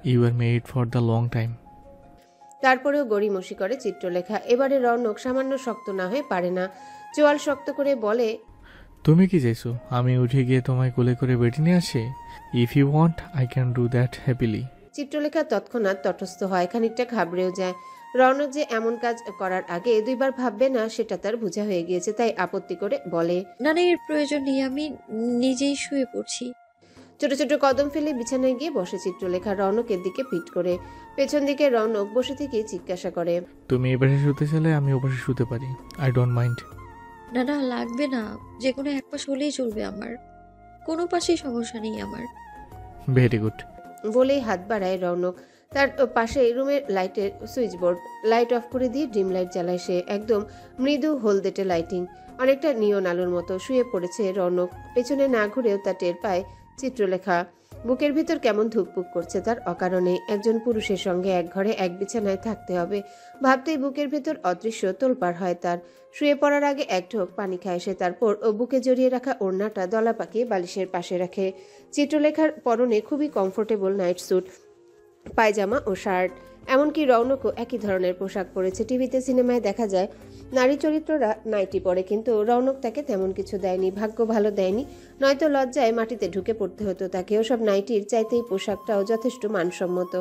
You are married for the long time. তারপরেও গড়িমসি করে চিত্রলেখা। এবারে রৌনক সামান্য শক্ত না হয়ে পারে না, চোয়াল শক্ত করে বলে, তুমি কি চাইছো আমি উঠে গিয়ে তোমায় কোলে করে বেডে নিয়ে আসি? If you want I can do that happily. Chitralekha তৎক্ষণাৎ তটস্থ হয়, খানিকটা ঘাবড়েও যায়। রৌনক যে এমন কাজ করার আগে দুইবার ভাববে না সেটা তার বোঝা হয়ে গিয়েছে, তাই আপত্তি করে বলে, না না, এর প্রয়োজন নেই, আমি নিজেই শুয়ে পড়ছি। ছোট ছোট কদম ফেলে বিছানায় গিয়ে বসে চিত্রলেখা রৌনকের দিকে পিঠ করে। পেছন দিকে রৌনক বসে থেকে জিজ্ঞাসা করে, তুমি এপাশে শুতে চাইলে আমি ওপাশে শুতে পারি, আই ডোন্ট মাইন্ড। না না, লাগবে না, যে কোনো এক পাশ হলেই চলবে আমার, কোনো পাশেই সমস্যা নেই আমার। Very good. বলেই হাত বাড়ায় রৌনক। তার পাশে রুমের লাইটের সুইচ বোর্ড, লাইট অফ করে দিয়ে ডিম লাইট জ্বালায় সে। একদম মৃদু হলদেটে লাইটিং, অনেকটা নিয়ন আলোর মতো। শুয়ে পড়েছে রৌনক, পেছনে না ঘুরেও তা টের পায় চিত্রলেখা। বুকের ভিতর কেমন ধুকপুক করছে তার অকারণে। একজন পুরুষের সঙ্গে এক ঘরে এক বিছানায় থাকতে হবে ভাবতেই বুকের ভেতর অদৃশ্য তোলপাড় হয় তার। শুয়ে পড়ার আগে এক ঢোক পানি খায় সে, তারপর বুকে জড়িয়ে রাখা ওড়নাটা দলা পাকিয়ে বালিশের পাশে রাখে। চিত্রলেখার পরনে খুবই কমফোর্টেবল নাইট স্যুট, পায়জামা ও শার্ট। এমনকি রৌনকও একই ধরনের পোশাক পরেছে। টিভিতে সিনেমায় দেখা যায় নারী চরিত্ররা নাইটি পরে, কিন্তু রৌনক তাকে তেমন কিছু দেয়নি, ভাগ্য ভালো দেয়নি, নয়তো লজ্জায় মাটিতে ঢুকে পড়তে হতো তাকে। ওসব নাইটির চাইতেই পোশাকটাও যথেষ্ট মানসম্মত।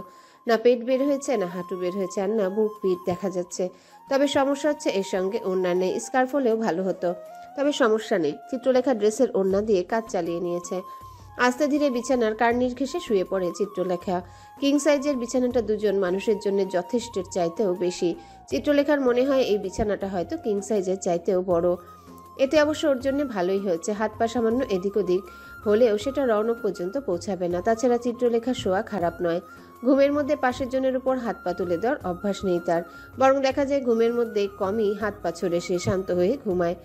না পেট বের হয়েছে, না হাঁটু বের হয়েছে, আর না বুক পিঠ দেখা যাচ্ছে। তবে সমস্যা হচ্ছে এর সঙ্গে ওড়না নেই। স্কার্ফ হলেও ভালো হতো, তবে সমস্যা নেই। চিত্রলেখা ড্রেসের ওড়না দিয়ে কাজ চালিয়ে নিয়েছে। আস্তে ধীরে বিছানার কার্নির ঘেঁষে শুয়ে পড়ে চিত্রলেখা। কিং সাইজের বিছানাটা দুজন মানুষের জন্য যথেষ্টের চাইতেও বেশি। চিত্রলেখার মনে হয় এই বিছানাটা হয়তো কিং সাইজের চাইতেও বড়। এতে অবশ্য ওর জন্য ভালোই হয়েছে, হাত পা সামান্য এদিক ওদিক হলেও সেটা রৌনক পর্যন্ত পৌঁছাবে না। তাছাড়া চিত্রলেখা শোয়া খারাপ নয়। ঘুমের মধ্যে পাশের জনের উপর হাত পা তুলে দেওয়ার অভ্যাস নেই তার, বরং দেখা যায় ঘুমের মধ্যে কমই হাত পা ছড়ে সে শান্ত হয়ে ঘুমায়।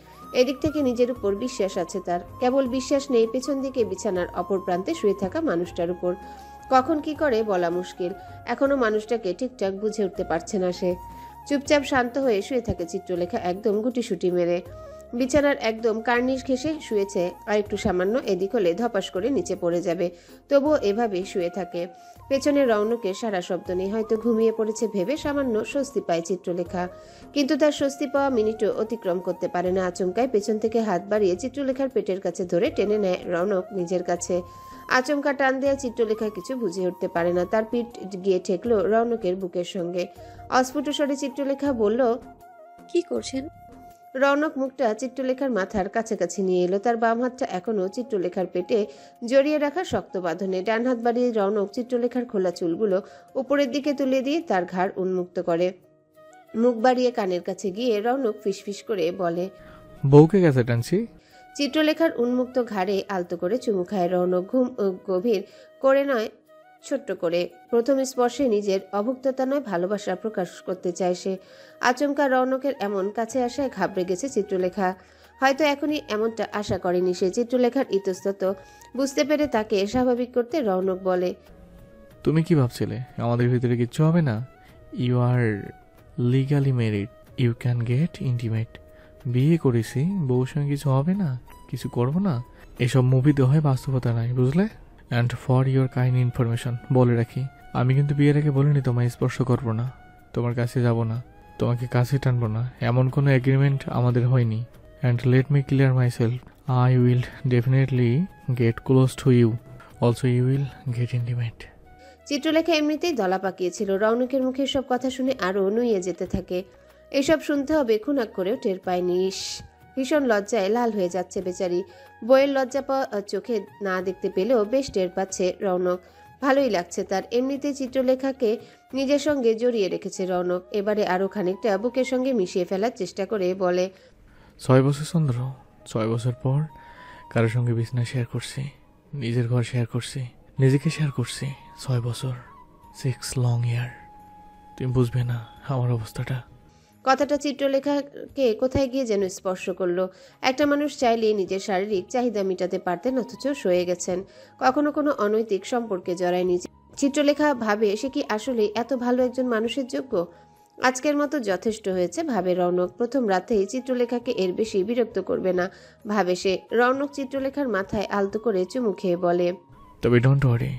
এদিক থেকে নিজের উপর বিশ্বাস আছে তার, কেবল বিশ্বাস নেই পেছন দিকে বিছানার অপর প্রান্তে শুয়ে থাকা মানুষটার উপর। কখন কি করে বলা মুশকিল। এখনো মানুষটাকে ঠিকঠাক বুঝে উঠতে পারছে না সে। চুপচাপ শান্ত হয়ে শুয়ে থাকে চিত্রলেখা, একদম গুটিসুটি মেরে। বিছানার একদম কার্নিশ ঘেঁষে শুয়েছে, আর একটু সামান্য এদিক হলে ধপাস করে নিচে পড়ে যাবে, তবুও এভাবেই শুয়ে থাকে। পেছনে রৌনকের সারা শব্দ নেই, হয়তো ঘুমিয়ে পড়েছে ভেবে সামান্য স্বস্তি পায় চিত্রলেখা। কিন্তু তার স্বস্তি পাওয়া মিনিটও অতিক্রম করতে পারে না। আচমকায় পেছন থেকে হাত বাড়িয়ে চিত্রলেখার পেটের কাছে ধরে টেনে নেয় রৌনক নিজের কাছে। আচমকা টান দেয়া চিত্রলেখা কিছু বুঝে উঠতে পারে না। তার পিঠ গিয়ে ঠেকলো রৌনকের বুকের সঙ্গে। অস্ফুট স্বরে চিত্রলেখা বলল, কি করছেন? রৌনক মুখটা চিত্রলেখার মাথার কাছাকাছি নিয়ে এলো। তার বাম হাতটা এখনো চিত্রলেখার পেটে জড়িয়ে রাখা শক্ত বাঁধনে। ডান হাত বাড়িয়ে রৌনক চিত্রলেখার খোলা চুলগুলো উপরের দিকে তুলে দিয়ে তার ঘাড় উন্মুক্ত করে। মুখ বাড়িয়ে কানের কাছে গিয়ে রৌনক ফিসফিস করে বলে, বউকে গেছে টানছি। চিত্রলেখার উন্মুক্ত ঘাড়ে আলতো করে চুমু খায় রৌনক। ঘুম গভীর করে নয়, ছোট্ট করে। প্রথম স্পর্শে নিজের অভুক্ততা নয়, ভালোবাসা প্রকাশ করতে চায় সে। আচমকা রৌনকের এমন কাছে আসায় ঘাবড়ে গেছে চিত্রলেখা। হয়তো এখনই এমনটা আশা করেনি সে। চিত্রলেখার ইতস্তত বুঝতে পেরে তাকে স্বাভাবিক করতে রৌনক বলে, তুমি কি ভাবছিলে আমাদের ভিতরে কিচ্ছু হবে না? You are legally married, you can get intimate. বিয়ে করেছি, বউর সঙ্গে কিছু হবে না, কিছু করবো না, এসব মুভিতে হয়, বাস্তবতা নাই, বুঝলে? And for your kind information বলে রাখি, আমি কিন্তু বিয়ের আগে বলিনি তোমায় স্পর্শ করবো না, তোমার কাছে যাব না, তোমাকে কাছে টানবো না, এমন কোনো এগ্রিমেন্ট আমাদের হয়নি। And let me clear myself, I will definitely get close to you, also you will get intimate. Chitralekha এমনিতেই দলা পাকিয়েছিল। রৌনকের মুখে সব কথা শুনে আরও নুইয়ে যেতে থাকে। এসব শুনতে হবে খুনাক করেও টের পায়নি। ভীষণ লজ্জায় লাল হয়ে যাচ্ছে বেচারি। বইয়ের লজ্জা পাওয়া চোখে না দেখতে পেলেও বেশ টের পাচ্ছে রৌনক। ভালোই লাগছে তার। এমনিতেই চিত্রলেখাকে নিজের সঙ্গে জড়িয়ে রেখেছে রৌনক। এবারে আরও খানিকটা বুকের সঙ্গে মিশিয়ে ফেলার চেষ্টা করে বলে, 6 বছর চন্দ্র, 6 বছর পর কারোর সঙ্গে বিছনা শেয়ার করছি, নিজের ঘর শেয়ার করছি, নিজেকে শেয়ার করছি। 6 বছর, 6 লং ইয়ার। তুমি বুঝবে না আমার অবস্থাটা। কথাটা চিত্রলেখাকে কোথায় গিয়ে যেন স্পর্শ করলো। একটা মানুষ চাইলে নিজের শারীরিক চাহিদা মেটাতে পারতেন, অথচ সয়ে গেছেন। কখনো কোনো অনৈতিক সম্পর্কে জড়ায়নি। চিত্রলেখা ভাবে সে কি আসলে এত ভালো একজন মানুষের যোগ্য? আজকের মতো যথেষ্ট হয়েছে ভাবে রৌনক। প্রথম রাতেই চিত্রলেখাকে এর বেশি বিরক্ত করবে না ভাবে সে। রৌনক চিত্রলেখার মাথায় আলতো করে চুমু খেয়ে বলে, তবে ডোন্ট ওয়ারি,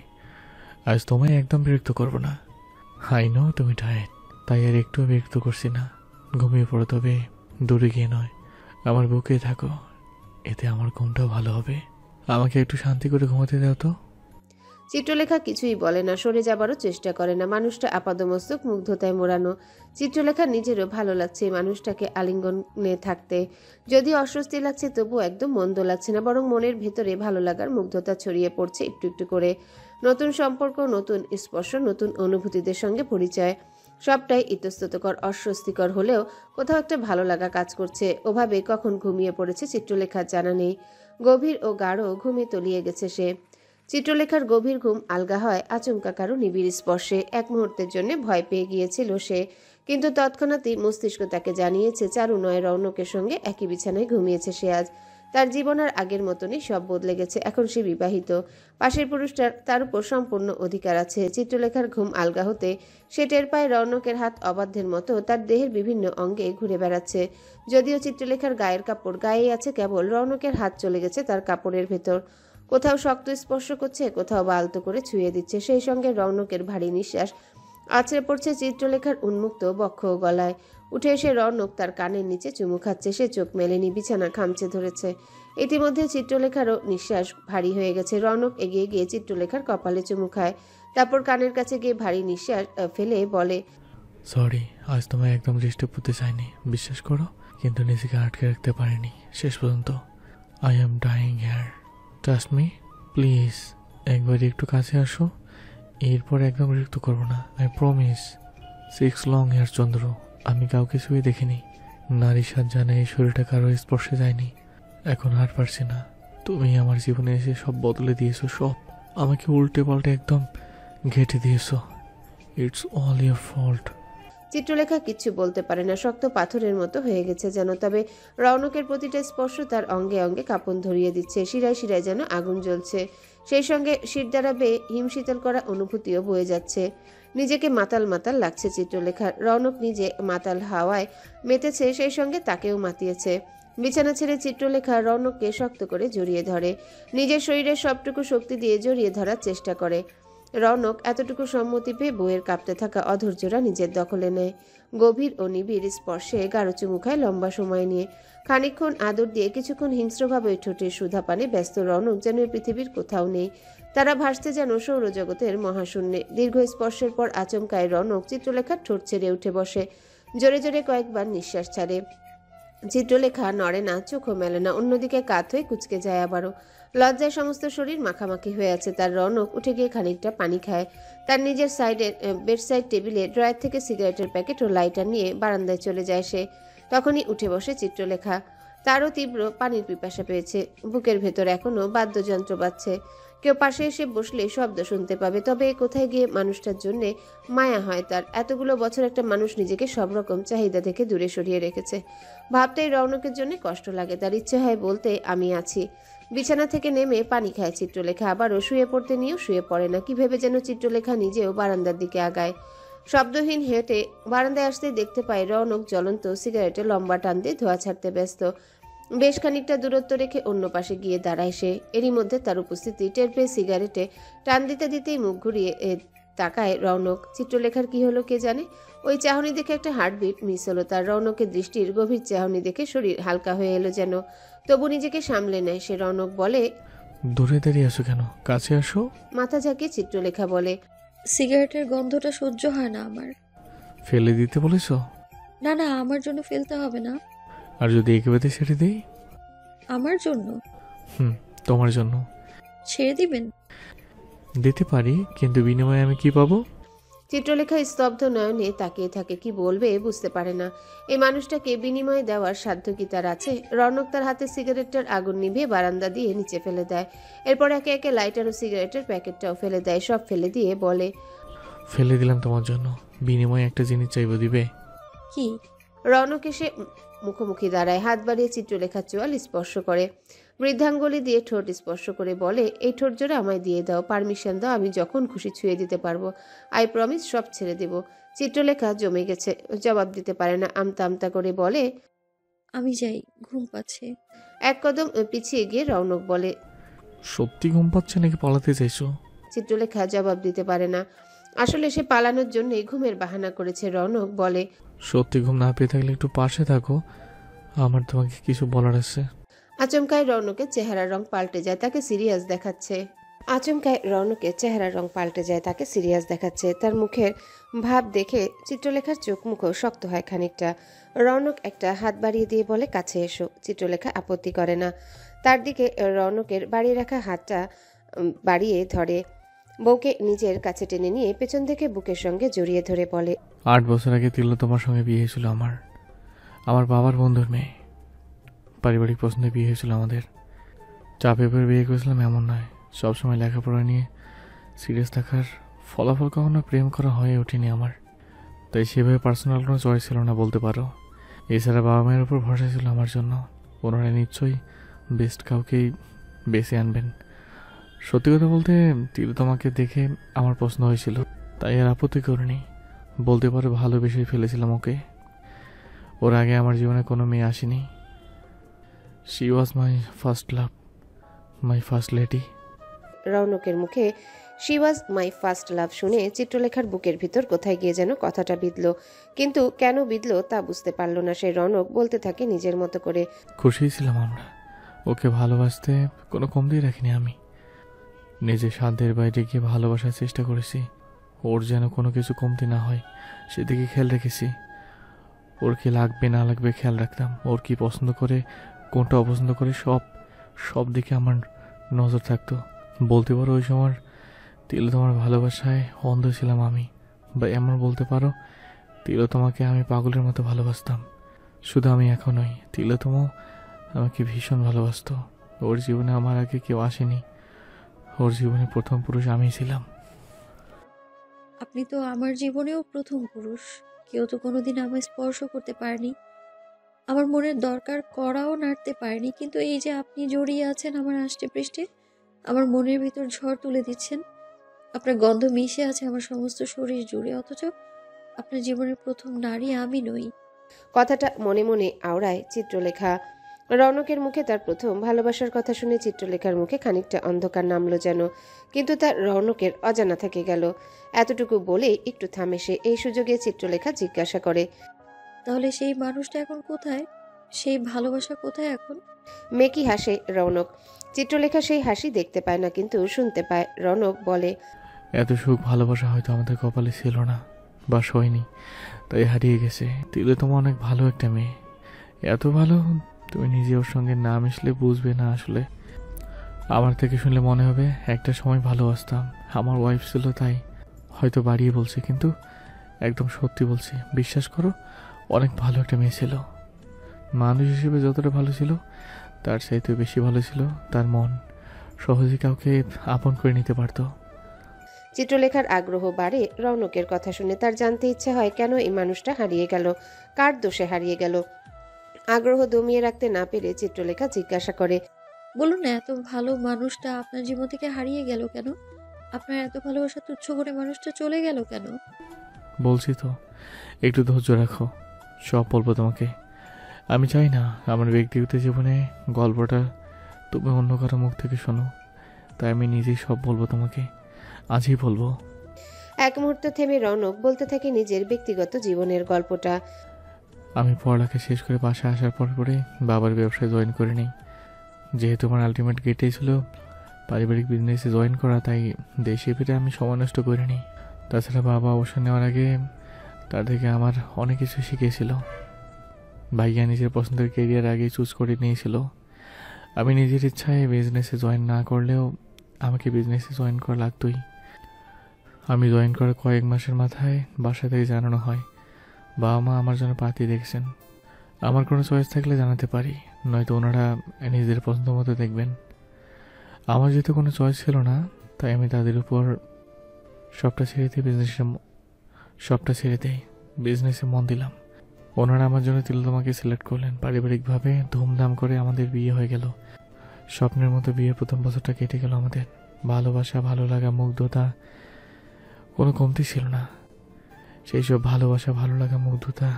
আজ তোমায় একদম বিরক্ত করবো না। আই নো তুমি টায়ার্ড, তাই আর একটু বিরক্ত করছি না। ঘুমিয়ে পড়ো, তবে দূরে গিয়ে নয়, আমার বুকে থাকো, এতে আমার ঘুমটাও ভালো হবে। আমাকে একটু শান্তি করে ঘুমাতে দাও তো। চিত্রলেখা কিছুই বলে না, সরে যাবারও চেষ্টা করে না। মানুষটা আপাদমস্তক মুগ্ধতায় মোড়ানো। চিত্রলেখার নিজেরও ভালো লাগছে এই মানুষটাকে আলিঙ্গনে থাকতে। যদি অস্বস্তি লাগছে তবুও একদম মন্দ লাগছে না, বরং মনের ভেতরে ভালো লাগার মুগ্ধতা ছড়িয়ে পড়ছে একটু একটু করে। নতুন সম্পর্ক, নতুন স্পর্শ, নতুন অনুভূতিদের সঙ্গে পরিচয়, সবটাই ইতস্ততকর, অস্বস্তিকর হলেও কোথাও একটা ভালো লাগা কাজ করছে। ওভাবে কখন ঘুমিয়ে পড়েছে চিত্রলেখার জানা নেই। গভীর ও গাঢ় ঘুমে তলিয়ে গেছে সে। চিত্রলেখার গভীর ঘুম আলগা হয় আচমকা কারো নিবিড় স্পর্শে। এক মুহূর্তের জন্য ভয় পেয়ে গিয়েছিল সে, কিন্তু তৎক্ষণাৎই মস্তিষ্ক তাকে জানিয়েছে চারু নয়, রৌনকের সঙ্গে একই বিছানায় ঘুমিয়েছে সে আজ। তার জীবন আর আগের মতনই সব বদলে গেছে। এখন সে বিবাহিত, পাশের পুরুষটার তার উপর সম্পূর্ণ অধিকার আছে। চিত্রলেখার ঘুম আলগা হতে সে টের পায় রৌনকের হাত অবাধ্যের মতো তার দেহের বিভিন্ন অঙ্গে ঘুরে বেড়াচ্ছে। যদিও চিত্রলেখার গায়ের কাপড় গায়েই আছে, কেবল রৌনকের হাত চলে গেছে তার কাপড়ের ভেতর। কোথাও শক্ত স্পর্শ করছে, কোথাও বা আলতো করে ছুঁয়ে দিচ্ছে। সেই সঙ্গে রৌনকের ভারী নিঃশ্বাস আছড়ে পড়ছে চিত্রলেখার উন্মুক্ত বক্ষ ও গলায়। উঠে এসে রৌনক তার কানের নিচে চুমু খাচ্ছে। সে চোখ মেলেনি, বিছানা খামচে ধরেছে। ইতিমধ্যে চিত্রলেখারও নিঃশ্বাস ভারী হয়ে গেছে। রৌনক এগিয়ে গিয়ে চিত্রলেখার কপালে চুমু খায়, তারপর কানের কাছে গিয়ে ভারী নিঃশ্বাস ফেলে বলে, সরি, আজ তোমায় একদম ডিস্টার্ব করতে চাইনি, বিশ্বাস করো, কিন্তু নিজেকে আটকে রাখতে পারিনি শেষ পর্যন্ত। I am dying here, trust me, please একবার একটু কাছে আসো। এরপর একদম বিরক্ত করবো না, I promise. 6 long hair Chandra, আমি কাউকে ছুঁয়ে দেখিনি। নারীর সাজ জানে এই শরীরটা কারো স্পর্শে যায়নি। এখন আর পারছি না। তুমি আমার জীবনে এসে সব বদলে দিয়েছো, সব। আমাকে উল্টে পাল্টে একদম ঘেঁটে দিয়েছো। It's all your fault. Chitralekha কিচ্ছু বলতে পারে না, শক্ত পাথরের মতো হয়ে গেছে যেন। তবে রৌনকের প্রতিটা স্পর্শ তার অঙ্গে অঙ্গে কাঁপন ধরিয়ে দিচ্ছে, শিরায় শিরায় যেন আগুন জ্বলছে। সেই সঙ্গে শির দ্বারা বেয়ে হিমশীতল করা অনুভূতিও বয়ে যাচ্ছে। নিজেকে মাতাল মাতাল লাগছে চিত্রলেখার। রৌনক নিজে মাতাল হাওয়ায় মেতেছে, সেই সঙ্গে তাকেও মাতিয়েছে। বিছানা ছেড়ে চিত্রলেখা রৌনককে শক্ত করে জড়িয়ে ধরে, নিজের শরীরের সবটুকু শক্তি দিয়ে জড়িয়ে ধরার চেষ্টা করে। রৌনক এতটুকু সম্মতি পেয়ে বইয়ের কাঁপতে থাকা অধৈর্যরা নিজের দখলে নেয়। গভীর ও নিবিড় স্পর্শে গাঢ় চুমু খায় লম্বা সময় নিয়ে। খানিকক্ষণ আদর দিয়ে কিছুক্ষণ হিংস্রভাবে ঠোঁটের সুধা পানে ব্যস্ত রৌনক যেন পৃথিবীর কোথাও নেই। তারা ভাসতে যেন সৌরজগতের মহাশূন্যে। দীর্ঘ স্পর্শের পর আচমকায় রৌনক চিত্রলেখার ঠোঁট ছেড়ে উঠে বসে, জোরে জোরে কয়েকবার নিঃশ্বাস ছাড়ে। চিত্রলেখা নড়ে না, চোখও মেলে না, অন্যদিকে কাত হয়ে কুঁচকে যায় আবারও। লজ্জায় সমস্ত শরীর মাখামাখি হয়ে আছে তার। রৌনক উঠে গিয়ে খানিকটা পানি খায়। তার নিজের বেডসাইড টেবিলে ড্রয়ার থেকে সিগারেটের প্যাকেট ও লাইটার নিয়ে বারান্দায় চলে যায় সে। তখনই উঠে বসে চিত্রলেখা। তারও তীব্র পানির পিপাসা পেয়েছে। বুকের ভেতর এখনো বাদ্যযন্ত্র বাজছে। কেউ পাশে এসে বসলে শব্দ শুনতে পাবে। তবে কোথায় গিয়ে মানুষটার জন্যে মায়া হয় তার। এতগুলো বছর একটা মানুষ নিজেকে সব রকম চাহিদা থেকে দূরে সরিয়ে রেখেছে। ভাবতেই রৌনকের জন্য কষ্ট লাগে তার। ইচ্ছে হয় বলতে, আমি আছি। বিছানা থেকে নেমে পানি খায় চিত্রলেখা। আবারও শুয়ে পড়তে নিয়েও শুয়ে পড়ে না। কি ভেবে যেন চিত্রলেখা নিজেও বারান্দার দিকে আগায়। শব্দহীন হেঁটে বারান্দায় আসতেই দেখতে পায় রৌনক জ্বলন্ত সিগারেটে লম্বা টান দিয়ে ধোঁয়া ছাড়তে ব্যস্ত। বেশ খানিকটা দূরত্ব রেখে অন্য পাশে গিয়ে দাঁড়ায় সে। এরই মধ্যে তার উপস্থিতি টের পেয়ে সিগারেটে টান দিতে দিতেই মুখ ঘুরিয়ে তাকায় রৌনক। চিত্রলেখার কি হলো কে জানে। ওই চাহনি দেখে একটা হার্টবিট মিস হলো তার। রৌনকের দৃষ্টির গভীর চাহনি দেখে শরীর হালকা হয়ে এলো যেন। তবু নিজেকে সামলে নেয় সে। রৌনক বলে, দূরে দাঁড়িয়ে আসো কেন, কাছে আসো। মাথা ঝাঁকিয়ে চিত্রলেখা বলে, সিগারেটের গন্ধটা সহ্য হয় না আমার। ফেলে দিতে বলেছ? না না, আমার জন্য ফেলতে হবে না। আর যদি একেবারে ছেড়ে দিই? আমার জন্য? তোমার জন্য। ছেড়ে দিবেন? দিতে পারি, কিন্তু বিনিময়ে আমি কি পাবো? চিত্রলেখা স্তব্ধ নয়নে তাকিয়ে থাকে। কি বলবে বুঝতে পারে না। এই মানুষটাকে বিনিময়ে দেওয়ার সাধ্য কি তার আছে? রৌনক তার হাতে সিগারেটটার আগুন নিভিয়ে বারান্দা দিয়ে নিচে ফেলে দেয়। এরপর একে একে লাইটার ও সিগারেটের প্যাকেটটাও ফেলে দেয়। সব ফেলে দিয়ে বলে, ফেলে দিলাম তোমার জন্য, বিনিময়ে একটা জিনিস চাইবো, দিবে? কি? রৌনক এসে মুখোমুখি দাঁড়ায়, হাত বাড়িয়ে চিত্রলেখার চোয়াল স্পর্শ করে, বৃদ্ধাঙ্গুলি দিয়ে ঠোঁট স্পর্শ করে বলে, এই ঠোঁট জোড়া আমায় দিয়ে দাও, পারমিশন দাও, আমি যখন খুশি ছুঁয়ে দিতে পারবো। আই প্রমিস সব ছেড়ে দেব। চিত্রলেখা জমে গেছে, জবাব দিতে পারে না। আমতা আমতা করে বলে, আমি যাই, ঘুম পাচ্ছে। এক কদম পিছিয়ে গিয়ে রৌনক বলে, সত্যি ঘুম পাচ্ছে নাকি পালাতে চাইছো? চিত্রলেখা জবাব দিতে পারে না। আসলে সে পালানোর জন্যই ঘুমের বাহানা করেছে। রৌনক বলে, সত্যি ঘুম না পেয়ে থাকলে একটু পাশে থাকো, আমার তোমাকে কিছু বলার আছে। আচমকায় রৌনকের চেহারার রং পাল্টে যায়, তাকে সিরিয়াস দেখাচ্ছে। তার মুখের ভাব দেখে চিত্রলেখার চোখ মুখও শক্ত হয় খানিকটা। রৌনক একটা হাত বাড়িয়ে দিয়ে বলে, কাছে এসো। চিত্রলেখা আপত্তি করে না। তার দিকে রৌনকের বাড়িয়ে রাখা হাতটা বাড়িয়ে ধরে। বউকে নিজের কাছে টেনে নিয়ে পেছন থেকে বুকের সঙ্গে জড়িয়ে ধরে বলে, 8 বছর আগে তিলোত্তমার সঙ্গে বিয়ে হয়েছিল আমার বাবার বন্ধুর মেয়ে। পারিবারিক পছন্দে বিয়ে হয়েছিল আমাদের। চাপে পড়ে বিয়ে করেছিলাম এমন নয়, সবসময় লেখাপড়া নিয়ে সিরিয়াস থাকার ফলাফল কখনো প্রেম করা হয়ে ওঠেনি আমার। তাই সেভাবে পার্সোনাল কোনো চয়েস ছিল না বলতে পারো। এছাড়া বাবা মায়ের উপর ভরসা ছিল আমার জন্য, ওনারা নিশ্চয়ই বেস্ট কাউকেই বেছে আনবেন। সত্যি কথা বলতে তিলোত্তমাকে দেখে আমার পছন্দ হয়েছিল, তাই আর আপত্তি করিনি। বলতে পারো ভালোবেসে ফেলেছিলাম ওকে। ওর আগে আমার জীবনে কোনো মেয়ে আসেনি। She was my first love, my first lady. রৌনকের মুখে শি ওয়াজ মাই ফার্স্ট লাভ শুনে চিত্রলেখার বুকের ভিতর কোথায় গিয়ে যেন কথাটা বিঁধল, কিন্তু কেন বিঁধল তা বুঝতে পারল না সে। রৌনক বলতে থাকে নিজের মতো করে, খুশি ছিলাম আমরা। ওকে ভালোবাসতে কোনো কমতি রাখিনি আমি। নিজের সাধ্যের বাইরে গিয়ে ভালোবাসার চেষ্টা করেছি। ওর যেন কোনো কিছু কমতি না হয় সেদিকে খেয়াল রেখেছি। ওর কি লাগবে না লাগবে খেয়াল রাখতাম। ওর কি পছন্দ করে, কোনটা অপছন্দ করে, সব দিকে আমার নজর থাকতো। বলতে পারো ওই সময় তিলোত্তমার ভালোবাসায় অন্ধ ছিলাম আমি, বা এমন বলতে পারো তিলোত্তমাকে আমি পাগলের মতো ভালোবাসতাম। শুধু আমি একা নই, তিলোত্তমাও আমাকে ভীষণ ভালোবাসতো। ওর জীবনে আমার আগে কেউ আসেনি। ওর জীবনে প্রথম পুরুষ আমিই ছিলাম। আপনি তো আমার জীবনেও প্রথম পুরুষ। কেউ তো কোনোদিন আমায় স্পর্শ করতে পারেনি, আমার মনের দরকার করাও নাড়তে পারেনি। কিন্তু এই যে আপনি জড়িয়ে আছেন আমার আষ্টে পৃষ্ঠে, আমার মনের ভিতর ঝড় তুলে দিচ্ছেন। আপনার গন্ধ মিশে আছে আমার সমস্ত শরীর জুড়ে, অথচ আপনার জীবনের প্রথম নারী আমি নই। কথাটা মনে মনে আওড়ায় চিত্রলেখা। রৌনকের মুখে তার প্রথম ভালোবাসার কথা শুনে চিত্রলেখার মুখে খানিকটা অন্ধকার নামলো যেন, কিন্তু তার রৌনকের অজানা থেকে গেল। এতটুকু বলে একটু থামে সে। এই সুযোগে চিত্রলেখা জিজ্ঞাসা করে, তাহলে সেই মানুষটা এখন কোথায়? সেই ভালোবাসা কোথায় এখন? মেকি হাসে রৌনক। চিত্রলেখা সেই হাসি দেখতে পায় না, কিন্তু শুনতে পায়। রৌনক বলে, এত সুখ ভালোবাসা হয়তো আমাদের কপালে ছিল না বা হয়নি, তাই হারিয়ে গেছে। তিলোত্তমা অনেক ভালো একটা মেয়ে, এত ভালো তুমি নিজে ওর সঙ্গে না মিশলে বুঝবে না। আসলে আমার থেকে শুনলে মনে হবে একটা সময় ভালোবাসতাম। আমার ওয়াইফ ছিল তাই হয়তো বাড়িয়ে বলছি, কিন্তু একদম সত্যি বলছি, বিশ্বাস করো অনেক ভালো একটা মেয়ে ছিল। মানুষ হিসেবে যতটা ভালো ছিল তার চাইতে বেশি ভালো ছিল তার মন। সহজে কাউকে আপন করে নিতে পারতো। চিত্রলেখার আগ্রহ বাড়ে রৌনকের কথা শুনে। তার জানতে ইচ্ছে হয় কেন এই মানুষটা হারিয়ে গেল, কার দোষে হারিয়ে গেল। আগ্রহ দমিয়ে রাখতে না পেরে চিত্রলেখা জিজ্ঞাসা করে, বলুন না, এত ভালো মানুষটা আপনার জীবন থেকে হারিয়ে গেল কেন? আপনার এত ভালোবাসা তুচ্ছ করে মানুষটা চলে গেল কেন? বলছি তো, একটু ধৈর্য রাখো, সব বলবো তোমাকে। আমি চাই না আমার ব্যক্তিগত জীবনে গল্পটা তুমি অন্য কারো মুখ থেকে শোনো, তাই আমি নিজেই সব বলবো তোমাকে, আজই বলবো। এক মুহূর্ত থেমে রৌনক বলতে থাকে নিজের ব্যক্তিগত জীবনের গল্পটা। আমি পড়ালেখা শেষ করে বাসায় আসার পরে বাবার ব্যবসায় জয়েন করে নিই। যেহেতু আমার আলটিমেট গেটেই ছিল পারিবারিক বিজনেসে জয়েন করা, তাই দেশে ফিরে আমি সময় নষ্ট করিনি। তাছাড়া বাবা অবসর নেওয়ার আগে তার থেকে আমার অনেক কিছু শিখিয়েছিল। ভাইয়া নিজের পছন্দের কেরিয়ার আগে চুজ করে নিয়েছিল। আমি নিজের ইচ্ছায় বিজনেসে জয়েন না করলেও আমাকে বিজনেসে জয়েন করা লাগতোই। আমি জয়েন করার কয়েক মাসের মাথায় বাসা থেকে জানানো হয় বাবা মা আমার জন্য পার্টি দেখছেন। আমার কোনো চয়েস থাকলে জানাতে পারি, নয়তো ওনারা নিজেদের পছন্দ মতো দেখবেন। আমার যেহেতু কোনো চয়েস ছিল না, তাই আমি তাদের উপর সবটা ছেড়ে দেই, বিজনেসে মন দিলাম। ওনারা আমার জন্য তিলোত্তমাকে সিলেক্ট করলেন। পারিবারিকভাবে ধুমধাম করে আমাদের বিয়ে হয়ে গেল। স্বপ্নের মতো বিয়ের প্রথম বছরটা কেটে গেল আমাদের। ভালোবাসা, ভালো লাগা, মুগ্ধতা কোনো কমতি ছিল না। সেই সব ভালোবাসা, ভালো লাগা, মুগ্ধতা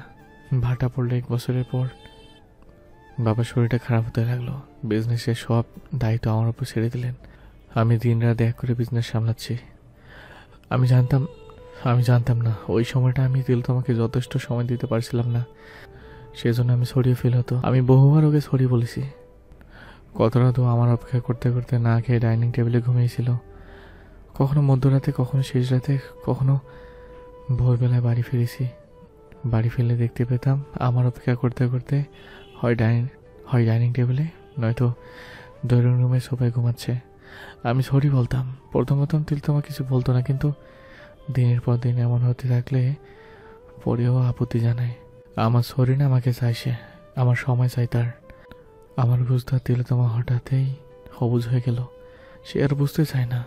ভাটা পড়লো 1 বছরের পর। বাবার শরীরটা খারাপ হতে লাগলো। বিজনেসের সব দায়িত্ব আমার উপর ছেড়ে দিলেন। আমি দিনরাত এক করে বিজনেস সামলাচ্ছি। আমি জানতাম না ওই সময়টা আমি তোমাকে যথেষ্ট সময় দিতে পারছিলাম না, সেজন্য আমি সরি ফিল হতো। আমি বহুবার ওকে সরি বলেছি। কত রাতও আমার অপেক্ষা করতে করতে না খেয়ে ডাইনিং টেবিলে ঘুমিয়েছিল। কখনো মধ্যরাতে, কখনো শেষ রাতে, কখনো ভোরবেলায় বাড়ি ফিরেছি। বাড়ি ফিরলে দেখতে পেতাম আমার অপেক্ষা করতে করতে হয় ডাইনিং টেবিলে, নয়তো ড্রয়িং রুমে সোফায় ঘুমাচ্ছে। আমি সরি বলতাম। প্রথম তিলোত্তমা কিছু বলতো না, কিন্তু দিনের পর দিন এমন হতে থাকলে পরেও আপত্তি জানায়। আমার সরি না আমাকে চাই সে, আমার সময় চাই তার। আমার বুঝতে তিলোত্তমা হঠাৎই সবুজ হয়ে গেল। সে আর বুঝতে চায় না,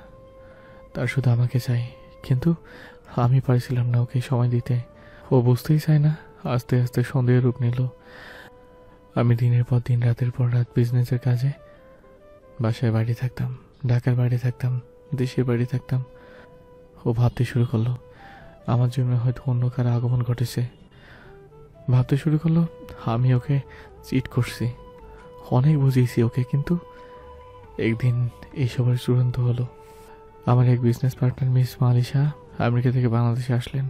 তার শুধু আমাকে চাই। কিন্তু আমি পারছিলাম না ওকে সময় দিতে। ও বুঝতেই চায় না। আস্তে আস্তে সন্দেহ রূপ নিল। আমি দিনের পর দিন, রাতের পর রাত বিজনেসের কাজে বাসায় বাড়ি থাকতাম, ঢাকার বাড়ি থাকতাম, দেশের বাড়ি থাকতাম। ও ভাবতে শুরু করলো আমার জন্য হয়তো অন্য কারো আগমন ঘটেছে। ভাবতে শুরু করলো আমি ওকে চিট করছি। অনেক বুঝিয়েছি ওকে, কিন্তু একদিন এইসবের চূড়ান্ত হলো। আমার এক বিজনেস পার্টনার মিস মালিশা আমেরিকা থেকে বাংলাদেশে আসলেন।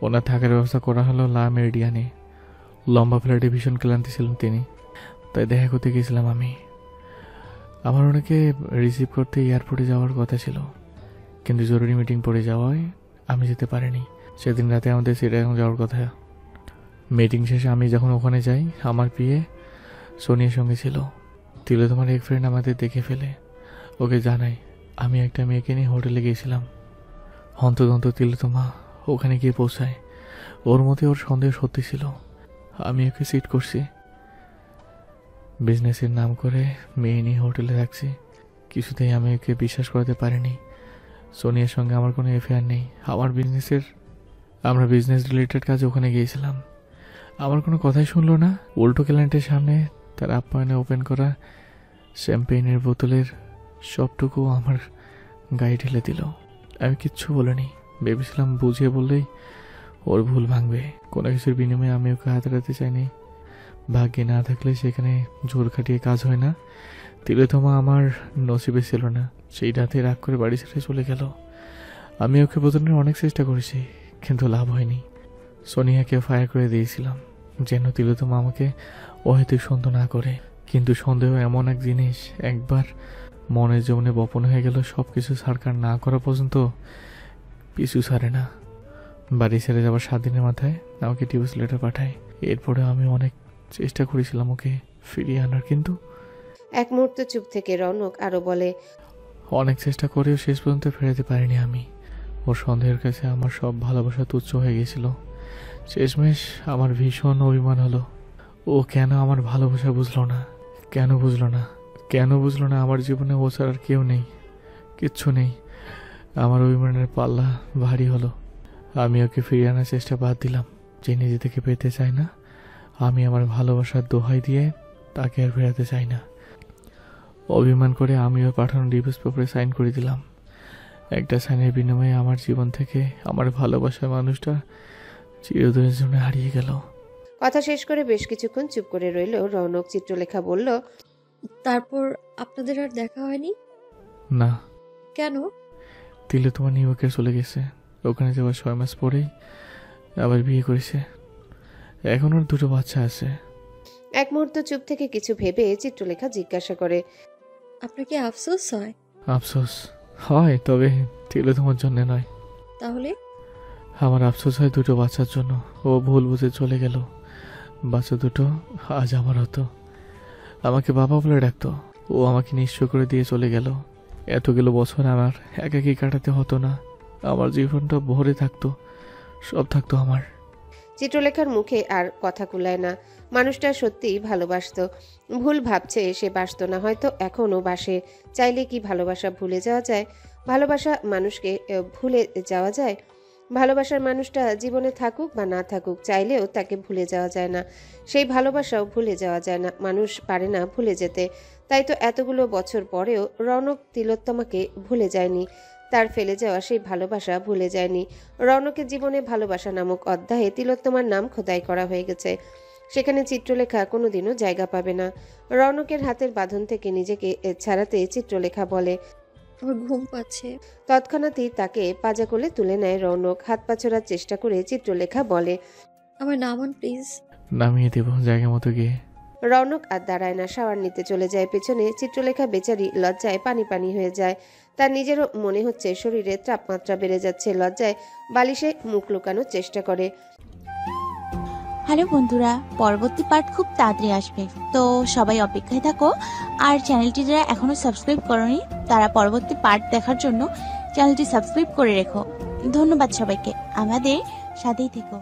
ওনার থাকার ব্যবস্থা করা হলো লা মেরিডিয়ানে। লম্বা ফ্লাইটে ভীষণ ক্লান্তি ছিলেন তিনি, তাই দেখা করতে গিয়েছিলাম আমি। আমার ওনাকে রিসিভ করতে এয়ারপোর্টে যাওয়ার কথা ছিল, কিন্তু জরুরি মিটিং পড়ে যাওয়ায় আমি যেতে পারিনি। সেদিন রাতে আমাদের সিটাগাং যাওয়ার কথা। মিটিং শেষে আমি যখন ওখানে যাই, আমার পিএ সোনিয়ার সঙ্গে ছিল। তিলোত্তমার এক ফ্রেন্ড আমাদের দেখে ফেলে ওকে জানাই আমি একটা মেয়েকে নিয়ে হোটেলে গিয়েছিলাম। হন্তদন্ত তিলোত্তমা ওখানে গিয়ে পৌঁছায়। ওর মতে ওর সন্দেহ সত্যি ছিল, আমি ওকে সিট করছি। বিজনেসের নাম করে মেয়ে নিয়ে হোটেলে রাখছি। কিছুতেই আমি ওকে বিশ্বাস করাতে পারিনি। সোনিয়ার সঙ্গে আমার কোনো অ্যাফেয়ার নেই। আমরা বিজনেস রিলেটেড কাজে ওখানে গিয়েছিলাম। আমার কোনো কথাই শুনলো না। উল্টো ক্লায়েন্টের সামনে তার আপ্যায়নে ওপেন করা শ্যাম্পেইনের বোতলের সবটুকু আমার গায়ে ঢেলে দিল। আমি কিচ্ছু বলিনি, ভেবেছিলাম বুঝিয়ে বললেই ওর ভুল ভাঙবে। কোনো কিছুর বিনিময়ে আমি ওকে হাতাতে চাইনি। ভাগ্যে না থাকলে সেখানে জোর খাটিয়ে কাজ হয় না। তিলোত্তমা আমার নসিবে ছিল না। সেই রাতে রাগ করে বাড়ি ছেড়ে চলে গেল। আমি ওকে বোঝানোর অনেক চেষ্টা করেছি, কিন্তু লাভ হয়নি। সোনিয়াকে ফায়ার করে দিয়েছিলাম যেন তিলোত্তমা আমাকে অহেতুক সন্দেহ না করে। কিন্তু সন্দেহ এমন এক জিনিস, একবার মনের জীবনে বপন হয়ে গেল, সব কিছু সারকার না করা পর্যন্ত পিছু ছাড়ে না। বাড়ি ছেড়ে যাওয়ার 7 দিনের মাথায় আমাকে ডিভোর্স লেটার পাঠায়। এরপরে আমি অনেক চেষ্টা করেছিলাম ওকে ফিরিয়ে আনার, কিন্তু এক মুহূর্ত চুপ থেকে রৌনক আরো বলে, অনেক চেষ্টা করেও শেষ পর্যন্ত ফেরাতে পারিনি আমি। ওর সন্দেহের কাছে আমার সব ভালোবাসা তুচ্ছ হয়ে গেছিল। শেষমেশ আমার ভীষণ অভিমান হলো। ও কেন আমার ভালোবাসা বুঝলো না? কেন বুঝলো না আমার জীবনে ও ছাড়া আর কেউ নেই, কিচ্ছু নেই। আমার অভিমানের পাল্লা ভারী হলো। আমি ওকে ফিরিয়ে আনার চেষ্টা বাদ দিলাম। যে নিজে থেকে পেতে চায় না, আমি আমার ভালোবাসার দোহাই দিয়ে তাকে আর ফেরাতে চাই না। অভিমান করে আমিও পাঠানো ডিভোর্স পেপারে সাইন করে দিলাম। একটা সাইনের বিনিময়ে আমার জীবন থেকে আমার ভালোবাসার মানুষটা চিরদিনের জন্য হারিয়ে গেল। কথা শেষ করে বেশ কিছুক্ষণ চুপ করে রইল রৌনক। চিত্রলেখা বলল, তারপর আপনাদের আর দেখা হয়নি? না। কেন? তিলোত্তমা নিউ ইয়র্কে চলে গেছে। ওখানে যাওয়ার 6 মাস পরেই আবার বিয়ে করেছে। এখন ওর 2 বাচ্চা আছে। এক মুহূর্ত চুপ থেকে কিছু ভেবে চিত্রলেখা জিজ্ঞাসা করে, আপনার কি আফসোস হয়? আফসোস হয়, তবে তিলোত্তমার জন্য নয়। তাহলে? আমার আফসোস হয় 2 বাচ্চার জন্য। ও ভুল বুঝে চলে গেল। বাচ্চা 2 আজ আমার হতো। আমাকে বাবা বলে ডাকতো। ও আমাকে নিঃস্ব করে দিয়ে চলে গেল। এতগুলো বছর আমার একাকী কাটাতে হতো না। আমার জীবনটা ভরে থাকতো, সব থাকতো আমার। চিত্রলেখার মুখে আর কথা কুলায় না। মানুষটা সত্যিই ভালোবাসতো। ভুল ভাবছে সে বাসতো না, হয়তো এখনও বাসে। চাইলে কি ভালোবাসা ভুলে যাওয়া যায়? ভালোবাসা মানুষকে ভুলে যাওয়া যায়? ভালোবাসার মানুষটা জীবনে থাকুক বা না থাকুক, চাইলেও তাকে ভুলে যাওয়া যায় না। সেই ভালোবাসাও ভুলে যাওয়া যায় না, মানুষ পারে না ভুলে যেতে। তাই তো এতগুলো বছর পরেও রৌনক তিলোত্তমাকে ভুলে যায়নি। তার ফেলে যাওয়া সেই ভালোবাসা ভুলে যায়নি। রৌনকের জীবনে ভালোবাসা নামক অধ্যায়ে তিলোত্তমার নাম খোদাই করা হয়ে গেছে। সেখানে চিত্রলেখা কোনোদিনও জায়গা পাবে না। রৌনকের হাতের বাঁধন থেকে নিজেকে ছাড়াতে চিত্রলেখা বলে, আমার ঘুম পাচ্ছে। তৎক্ষণাৎই তাকে পাজা কোলে তুলে নেয় রৌনক। হাত পা ছোড়ার চেষ্টা করে চিত্রলেখা বলে, আমার নামান প্লিজ। নামিয়ে দেবো জায়গা মতো গিয়ে। রৌনক আর দাঁড়ায় না, শাওয়ার নিতে চলে যায় পেছনে। চিত্রলেখা বেচারি লজ্জায় পানি পানি হয়ে যায়। তার নিজেরও মনে হচ্ছে শরীরে তাপমাত্রা বেড়ে যাচ্ছে। লজ্জায় বালিশে মুখ লুকানোর চেষ্টা করে। হ্যালো বন্ধুরা, পরবর্তী পার্ট খুব তাড়াতাড়ি আসবে, তো সবাই অপেক্ষায় থাকো। আর চ্যানেলটি যারা এখনো সাবস্ক্রাইব করোনি তারা পরবর্তী পার্ট দেখার জন্য চ্যানেলটি সাবস্ক্রাইব করে রেখো। ধন্যবাদ সবাইকে, আমাদের সাথেই থেকো।